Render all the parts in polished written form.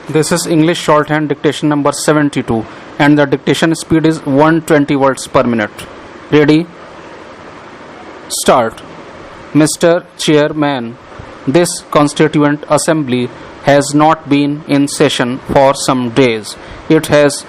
This is English shorthand dictation number 72 and the dictation speed is 120 words per minute. Ready? Start. Mr. Chairman, this Constituent Assembly has not been in session for some days. It has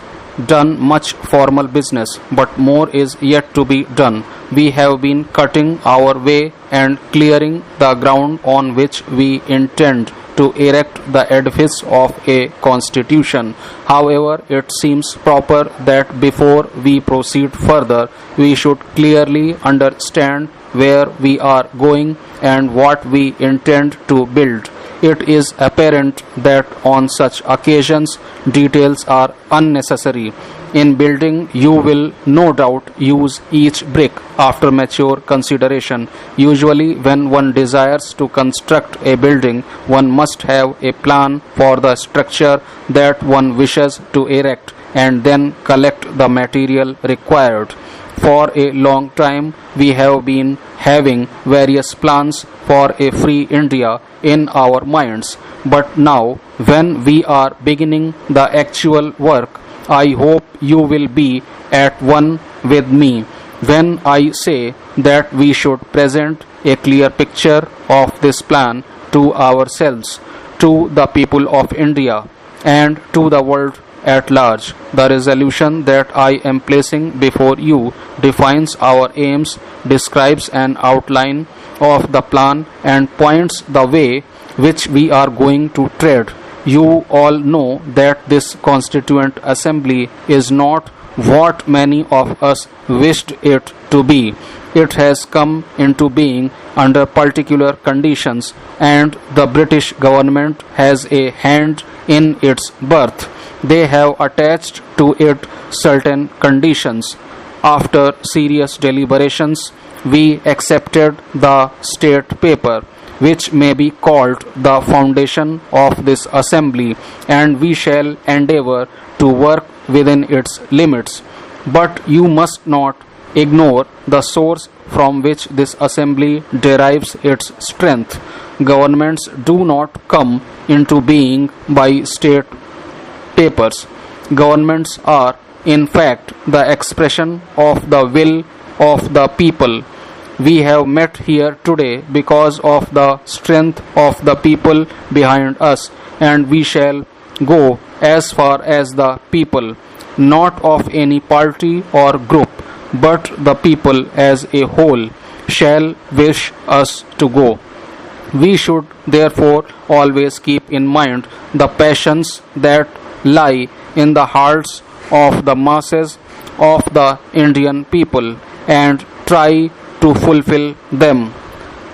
done much formal business, but more is yet to be done. We have been cutting our way and clearing the ground on which we intend to erect the edifice of a constitution. However, it seems proper that before we proceed further, we should clearly understand where we are going and what we intend to build. It is apparent that on such occasions details are unnecessary. In building, you will no doubt use each brick after mature consideration. Usually, when one desires to construct a building, one must have a plan for the structure that one wishes to erect and then collect the material required. For a long time, we have been having various plans for a free India in our minds. But now, when we are beginning the actual work, I hope you will be at one with me when I say that we should present a clear picture of this plan to ourselves, to the people of India, and to the world at large. The resolution that I am placing before you defines our aims, describes an outline of the plan, and points the way which we are going to tread. You all know that this Constituent Assembly is not what many of us wished it to be. It has come into being under particular conditions, and the British government has a hand in its birth. They have attached to it certain conditions. After serious deliberations, we accepted the state paper, which may be called the foundation of this assembly, and we shall endeavor to work within its limits. But you must not ignore the source from which this assembly derives its strength. Governments do not come into being by state papers. Governments are, in fact, the expression of the will of the people. We have met here today because of the strength of the people behind us, and we shall go as far as the people, not of any party or group, but the people as a whole shall wish us to go. We should therefore always keep in mind the passions that lie in the hearts of the masses of the Indian people and try to fulfill them.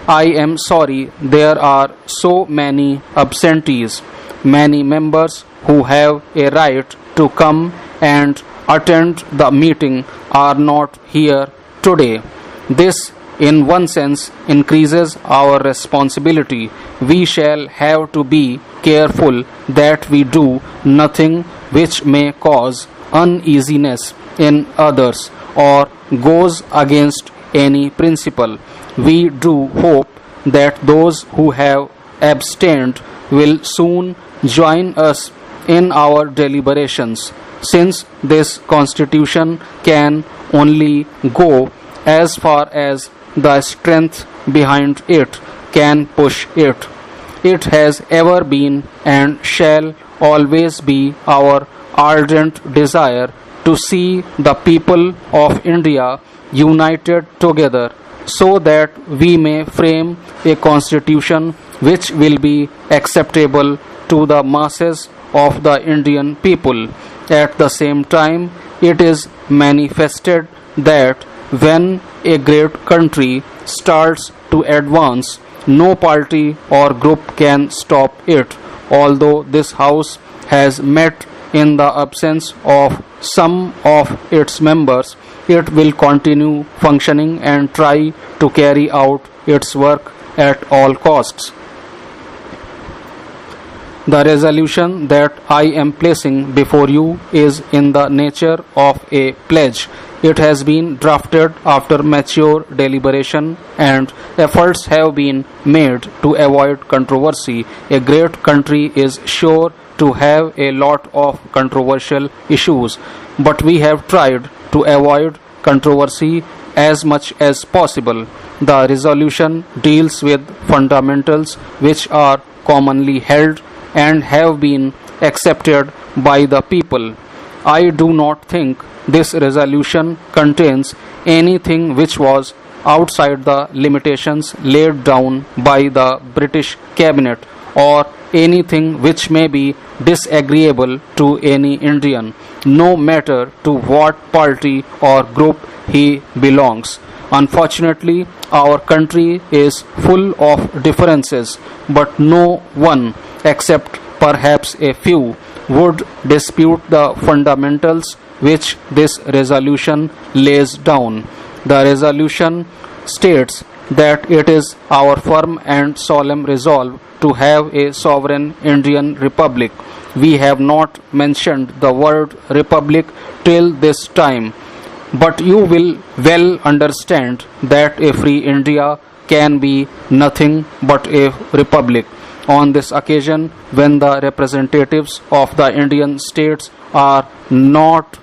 I am sorry there are so many absentees. Many members who have a right to come and attend the meeting are not here today. This, in one sense, increases our responsibility. We shall have to be careful that we do nothing which may cause uneasiness in others or goes against any principle. We do hope that those who have abstained will soon join us in our deliberations, since this constitution can only go as far as the strength behind it can push it. It has ever been and shall always be our ardent desire to see the people of India united together so that we may frame a constitution which will be acceptable to the masses of the Indian people. At the same time, it is manifested that when a great country starts to advance, no party or group can stop it. Although this House has met in the absence of some of its members, it will continue functioning and try to carry out its work at all costs. The resolution that I am placing before you is in the nature of a pledge. It has been drafted after mature deliberation and efforts have been made to avoid controversy. A great country is sure to have a lot of controversial issues, but we have tried to avoid controversy as much as possible. The resolution deals with fundamentals which are commonly held and have been accepted by the people. I do not think this resolution contains anything which was outside the limitations laid down by the British Cabinet or anything which may be disagreeable to any Indian, no matter to what party or group he belongs. Unfortunately, our country is full of differences, but no one, except perhaps a few, would dispute the fundamentals which this resolution lays down. The resolution states that it is our firm and solemn resolve to have a sovereign Indian republic. We have not mentioned the word republic till this time, but you will well understand that a free India can be nothing but a republic. On this occasion, when the representatives of the Indian states are not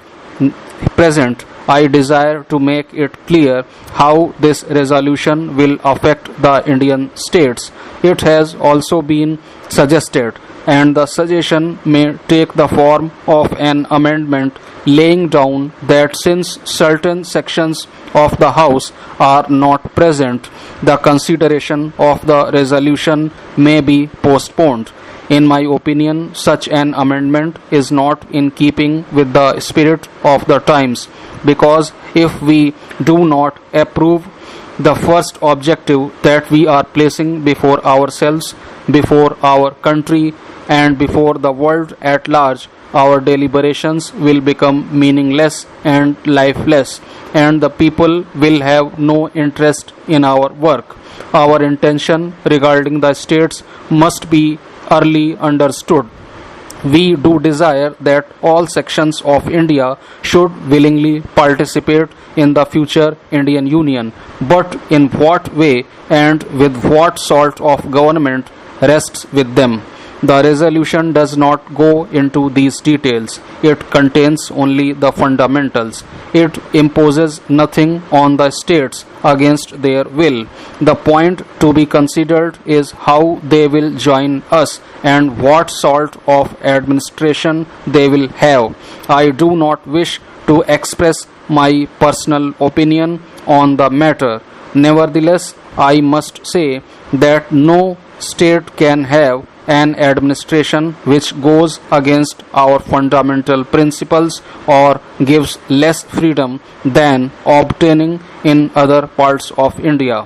present, I desire to make it clear how this resolution will affect the Indian states. It has also been suggested, and the suggestion may take the form of an amendment laying down that since certain sections of the House are not present, the consideration of the resolution may be postponed. In my opinion, such an amendment is not in keeping with the spirit of the times, because if we do not approve the first objective that we are placing before ourselves, before our country, and before the world at large, our deliberations will become meaningless and lifeless, and the people will have no interest in our work. Our intention regarding the states must be early understood. We do desire that all sections of India should willingly participate in the future Indian Union, but in what way and with what sort of government rests with them. The resolution does not go into these details. It contains only the fundamentals. It imposes nothing on the states against their will. The point to be considered is how they will join us and what sort of administration they will have. I do not wish to express my personal opinion on the matter. Nevertheless, I must say that no state can have an administration which goes against our fundamental principles or gives less freedom than obtaining in other parts of India.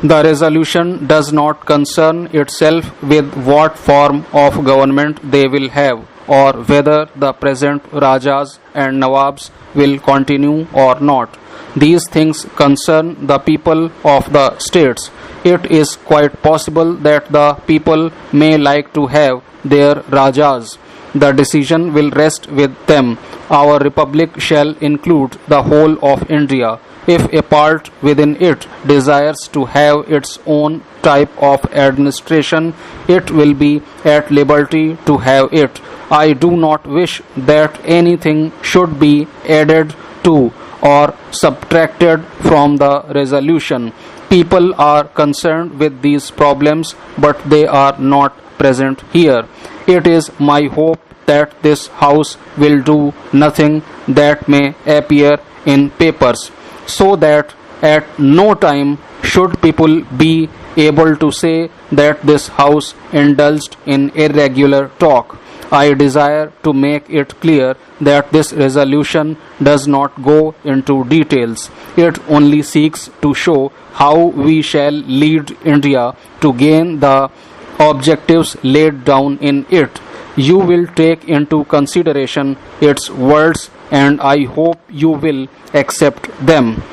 The resolution does not concern itself with what form of government they will have, or whether the present Rajas and Nawabs will continue or not. These things concern the people of the states. It is quite possible that the people may like to have their Rajas. The decision will rest with them. Our republic shall include the whole of India. If a part within it desires to have its own type of administration, it will be at liberty to have it. I do not wish that anything should be added to or subtracted from the resolution. People are concerned with these problems, but they are not present here. It is my hope that this House will do nothing that may appear in papers, so that at no time should people be able to say that this House indulged in irregular talk. I desire to make it clear that this resolution does not go into details. It only seeks to show how we shall lead India to gain the objectives laid down in it. You will take into consideration its words, and I hope you will accept them.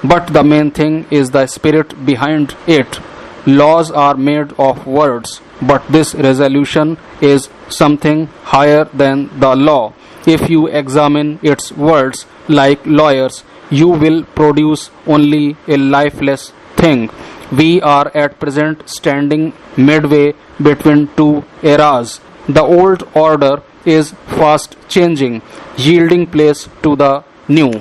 But the main thing is the spirit behind it. Laws are made of words, but this resolution is something higher than the law. If you examine its words like lawyers, you will produce only a lifeless thing. We are at present standing midway between two eras. The old order is fast changing, yielding place to the new.